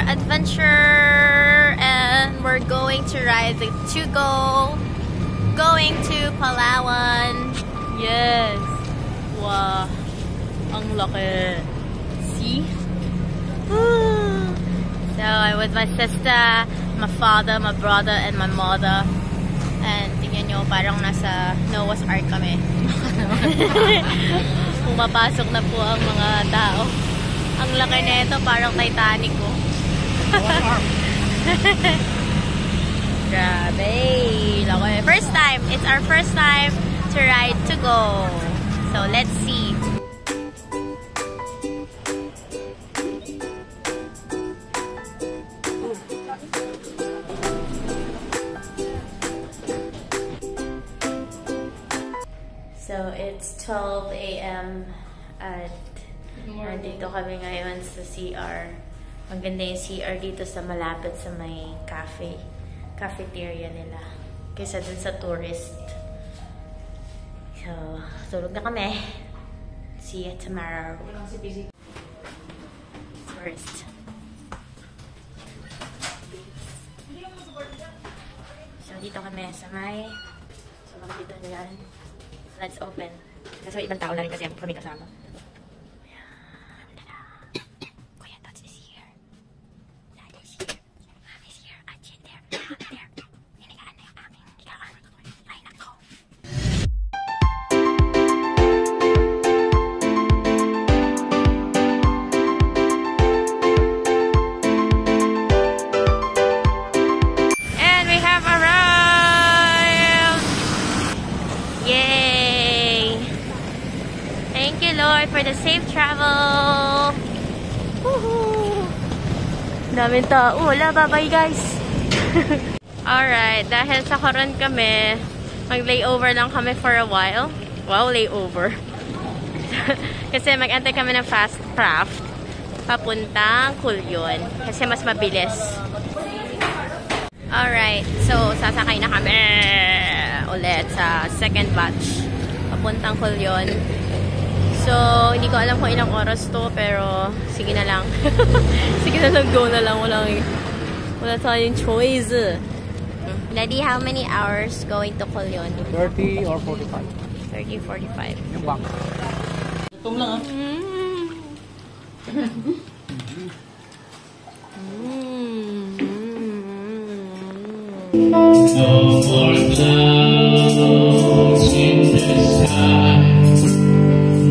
adventure, and we're going to ride the Tugo going to Palawan. Yes. Wow. Ang laki. See? So I'm with my sister, my father, my brother, and my mother. And tingnan nyo, parang nasa Noah's Ark kami. Pumapasok na po ang mga tao. Ang laki na ito, parang Titanic ko. Grabe. Laki. First time. It's our first time to ride Tugo. So let's see. So it's 12 a.m. at nandito kami ngayon sa CR. Ang ganda yung CR dito sa malapit sa may cafeteria nila. Kaysa dun sa tourist. So, tulog na kami. See you tomorrow. Tourist. So, dito kami sa may makikita nyo yan. Let's open. Kasi may ibang tao na rin kasi kami kasama. Kuya Tots is here. Dad is here. Mom is here. Ajin there. There. Hinigaan na yung aming higaan. Ay, nako. And we have arrived! Yay! Thank you, Lord, for the safe travel. Woohoo! Daming tao. Wala, bye-bye, guys. Alright, dahil sa Coron kami, mag-layover lang kami for a while. Wow, layover. Kasi mag-antay kami ng fast craft papuntang Culion. Kasi mas mabilis. Alright, so sasakay na kami ulit sa second batch papuntang Culion. So, hindi ko alam kung ilang oras to, pero sige na lang. Sige na lang, go na lang. Wala tayong choice. Daddy, how many hours going to Culion? 30 or 45. 30, 45. Yung bang. Gutom lang, No more clouds in the sky.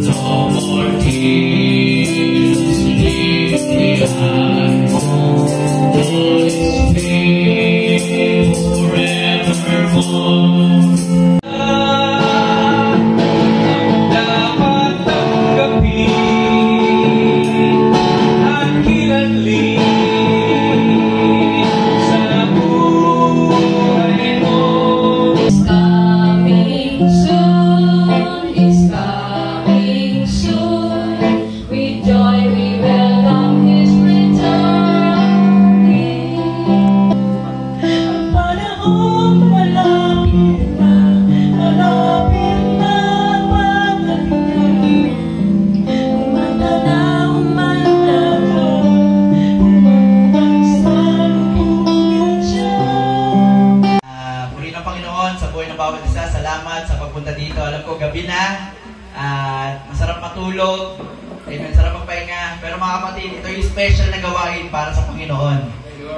No more tears leave behind. Lord is forevermore. Dapat tanggapin at kilalanin sa buhay mo. It's coming soon. It's coming soon. With joy we welcome His returning. Ang panahon malapit na, malapit na pagaling. Umanda na, umanda na, umanda sa lubuyan siya. Purihin ang Panginoon sa buhay ng bawat isa. Salamat sa pagpunta dito. Alam ko, gabi na. At masarap matulog. Amen. Sarap magpahinga. Pero mga kapatid, ito yung special na gawain para sa Panginoon.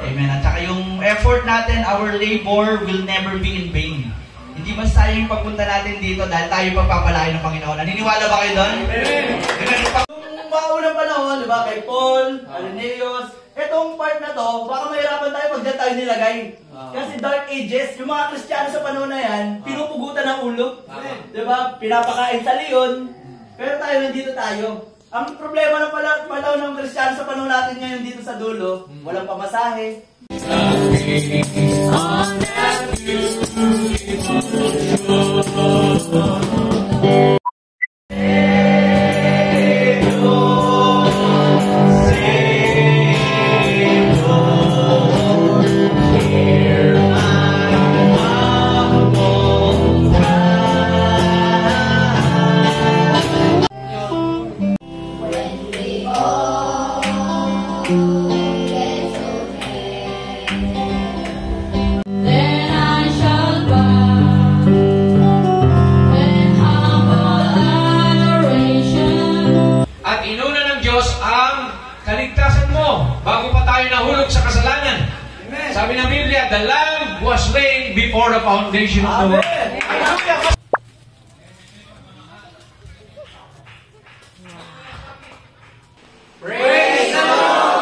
Amen. At saka yung effort natin, our labor will never be in vain. Hindi mas tayo yung pagpunta natin dito dahil tayo pagpapalain ng Panginoon. Naniniwala ba kayo doon? Amen. Yung mga unang panahon, di ba, kay Paul, Irenaeus, etong part na to, baka mahirapan tayo pag dyan tayo nilagay. Kasi Dark Ages, yung mga Kristiyano sa panahon na yan, pinupugutan ng ulo. Di ba? Pinapakain sa leon. Pero tayo, nandito tayo. Ang problema ng panahon ng Kristiyano sa panahon natin ngayon dito sa dulo, walang pamasahe. On that beautiful shore. When we all get so kaligtasan mo bago pa tayo nahulog sa kasalanan. Sabi ng Biblia, the Lamb was slain before the foundation of the world. Praise the Lord!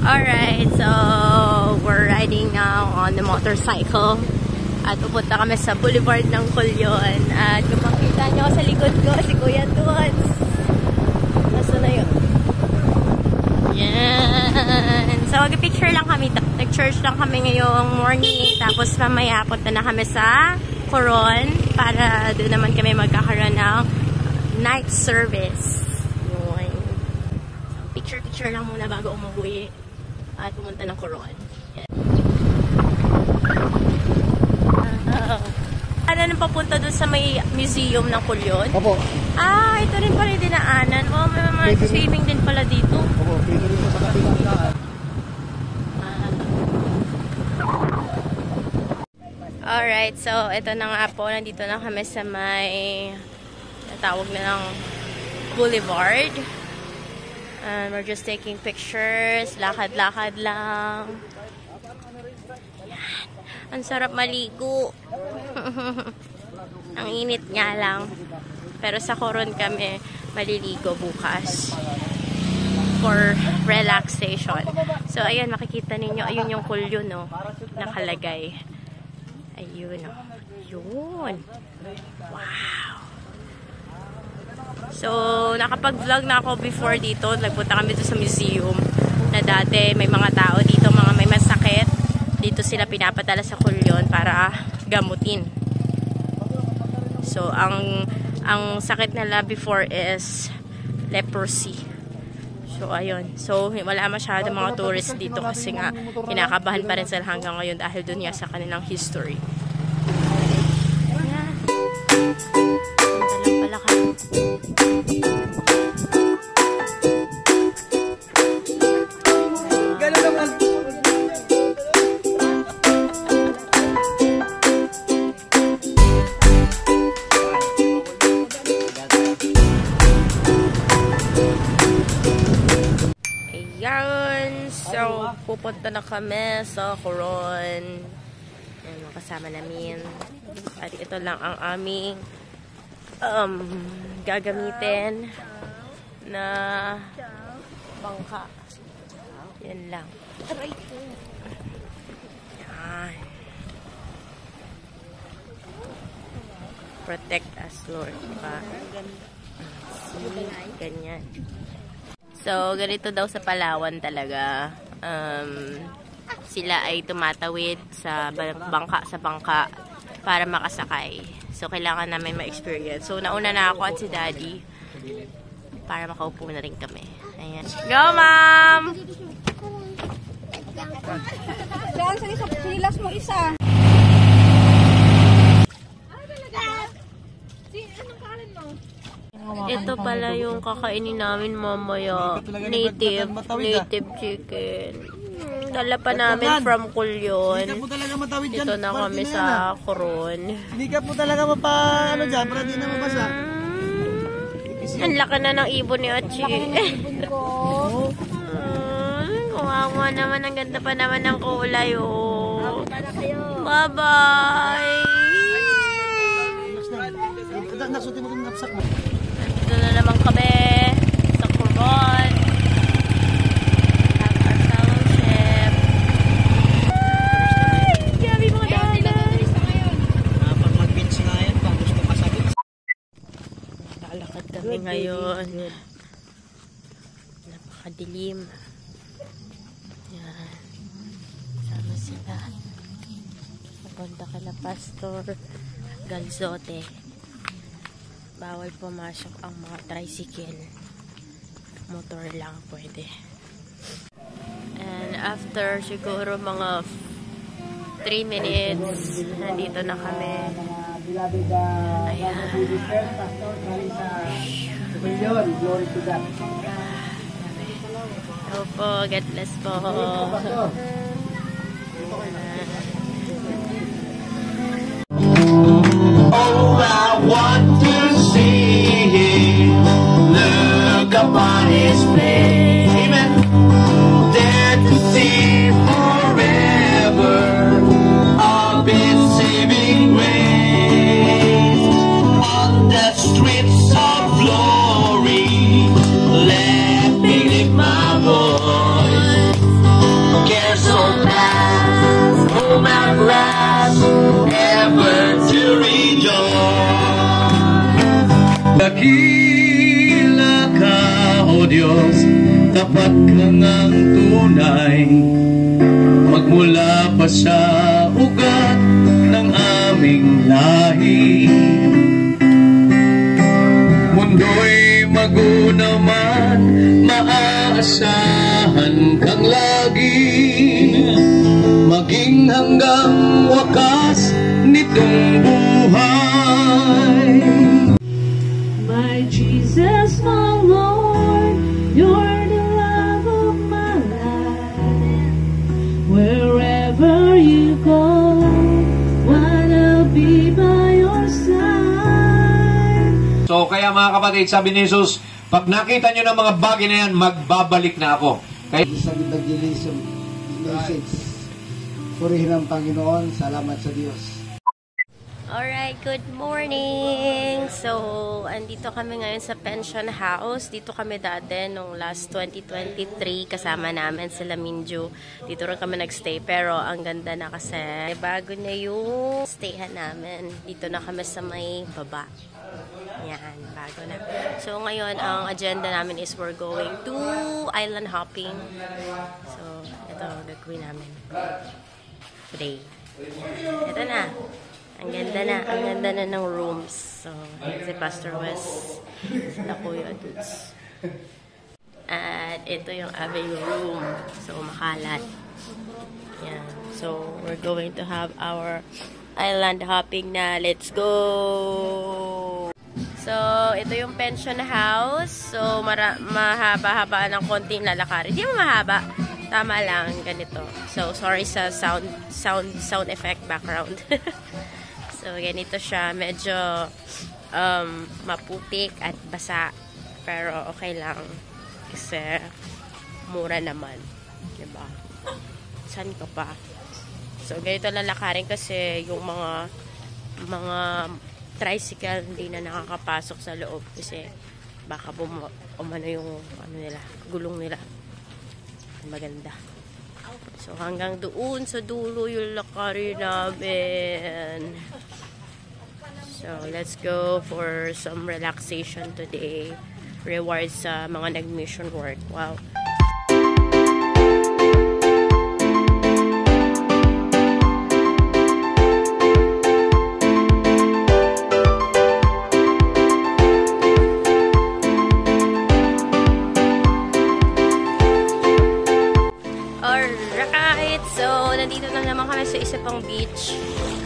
Alright, so we're riding now on the motorcycle. At pupunta kami sa Boulevard ng Culyon. At kung makita nyo sa likod ko, si Kuya Tuans. Nasa na yun? Yan. So, mag-picture lang kami. Nag-church lang kami ngayong morning. Tapos mamaya, punta na kami sa Coron. Para doon naman kami magkakaroon ng night service. Yun. Picture-picture lang muna bago umuwi. At pumunta ng Coron. Yan. Ano nang papunta doon sa may museum ng Culyon? Opo. Ah, ito rin pala yung dinaanan. Oh, may mga swimming din pala dito. Opo, pwede rin po sa kabilang daan. Alright, so ito na nga po. Nandito na kami sa may natawag na ng Boulevard. And we're just taking pictures. Lakad-lakad lang. Yan. Ang sarap maligo. Ang init nga lang. Pero sa Coron kami maliligo bukas for relaxation. So ayan, makikita ninyo, ayun yung Culyon, no, nakalagay. Ayun, no. Yun. Wow. So nakapag-vlog na ako before dito. Nagpunta kami dito sa museum na dati may mga tao dito, mga may masakit. Dito sila pinapadala sa Culyon para gamutin. So, ang sakit nila before is leprosy. So, ayun. So, wala masyado mga tourists dito kasi nga kinakabahan pa rin sila hanggang ngayon dahil dun nga sa kanilang history. Ayan. Punta lang pala kami. So, pupunta na kami sa Coron. Ayan, kasama namin. At ito lang ang aming gagamitin na bangka. Yan lang. Yan. Protect us, Lord. Diba? Ganyan. So, ganito daw sa Palawan talaga. Sila ay tumatawid sa bangka para makasakay. So, kailangan namin ma-experience. So, nauna na ako at si Daddy para makaupo na rin kami. Ayan. Go, Ma'am! Diyan, sinilas mo isa. Ito pala yung kakainin namin mamaya. Native chicken. Dala pa namin from Culyon. Dito na kami sa Coron. Hindi ka po talaga ano dyan, para di na mabasa. Ang laki na ng ibon ni Achi. Kawawa naman. Ang ganda pa naman ng kulay. Oh. Bye-bye! Nasutin mo itong napsak mo. Dito na naman kami sa Coron. Have our fellowship. Grabe mga daanan. Pag mag-beach nga yan, pag gusto masagit. Lalakad kami ngayon. Napakadilim. Yan. Sama sila. Papunta ka na Pastor Galzote. Bawal pumasok ang mga tricycle. Motor lang pwede. And after siguro mga 3 minutes, nandito na kami. Ayan. Hello po, God bless po. Oh, I want His face. Amen. There to see forever of His saving grace. On the streets of glory, let me lift my voice. Cares so past, home at last, ever to rejoice. Dakila ka, O Diyos, tapat ka ngang tunay, magmula pa sa ugat ng aming lahi. Mundo'y magunaw man, maaasahan kang lagi, maging hanggang wakas nitong buhay. My Jesus, my Lord, you're the love of my life. Wherever you go, wanna be by your side. So kaya mga kapatid, sabi ni Jesus, pag nakita nyo ng mga bagay na yan, magbabalik na ako. Kaya Isang evangelism message. Purihin ang Panginoon. Salamat sa Diyos. Alright, good morning! So, andito kami ngayon sa pension house. Dito kami dati nung last 2023. Kasama namin sila Minju. Dito rin kami nagstay. Pero ang ganda na kasi bago na yung stayhan namin. Dito na kami sa may baba. Yan, bago na. So, ngayon, ang agenda namin is we're going to island hopping. So, ito, gagawin namin today. Ito na. Ang ganda na ng rooms. So, yan si Pastor Wes. Sila Kuya Dudes. At ito yung aming room. So, makalat. Yan. So, we're going to have our island hopping na. Let's go! So, ito yung pension house. So, mahaba-haba ng konting lalakarin. Hindi mo mahaba. Tama lang, ganito. So, sorry sa sound effect background. So, ganito siya. Medyo maputik at basa. Pero okay lang. Kasi mura naman. Diba? Saan ka pa? So, ganito lalakarin kasi yung mga tricycle hindi na nakakapasok sa loob kasi baka umano yung gulong nila. Maganda. So, hanggang doon sa dulo yung lakarin namin. So, let's go for some relaxation today. Rewards sa mga nag-mission work. Wow. Alright, so nandito na naman kami sa isa pang beach.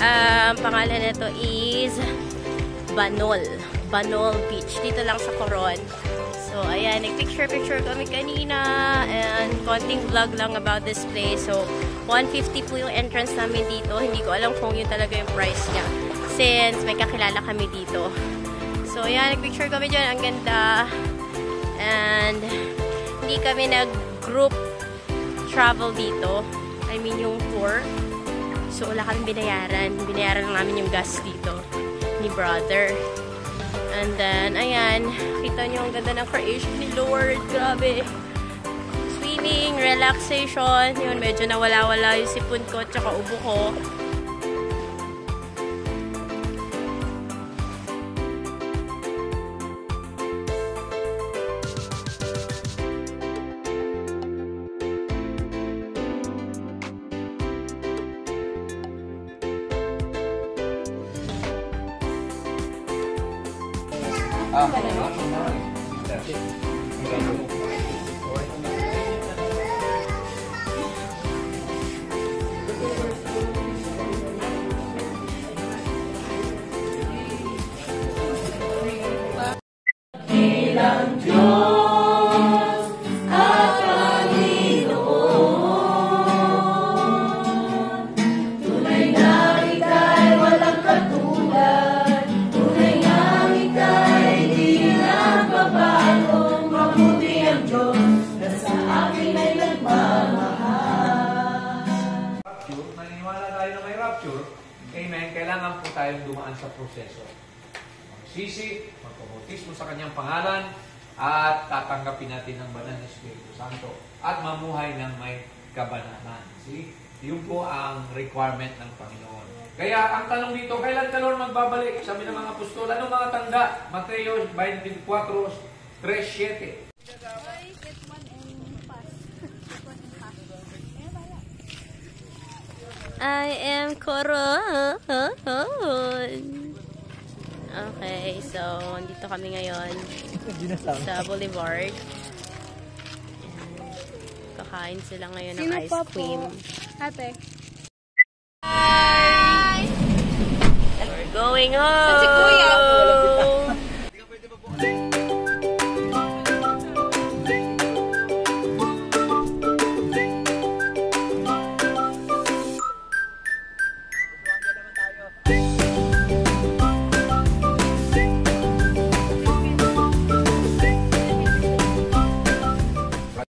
Ang pangalan nito is Banol Beach. Dito lang sa Coron. So, ayan, nag-picture kami kanina and konting vlog lang about this place. So, 150 po yung entrance namin dito. Hindi ko alam kung yun talaga yung price niya since may kakilala kami dito. So, ayan, nag-picture kami dyan. Ang ganda. And hindi kami nag-group travel dito. I mean, yung tour. So, wala kami binayaran. Binayaran lang namin yung gas dito ni brother. And then, ayan. Kita nyo ang ganda ng creation ni Lord. Grabe. Swimming, relaxation. Yun, medyo nawala-wala yung sipon ko at saka ubo ko. ngayon, kailangan po tayong dumaan sa proseso. Magsisi, magpabautismo sa kanyang pangalan, at tatanggapin natin ang banal na Espiritu Santo at mamuhay ng may kabanalan. See? Yun po ang requirement ng Panginoon. Kaya ang tanong dito, kailan ka Lord magbabalik? Sabi ng mga apostol, ano mga tanda? Mateo 24:3-7. I am Coron. Okay, so dito kami ngayon sa Boulevard. Kakain sila ngayon ng ice cream. Ate. We're going home. Si Kuya.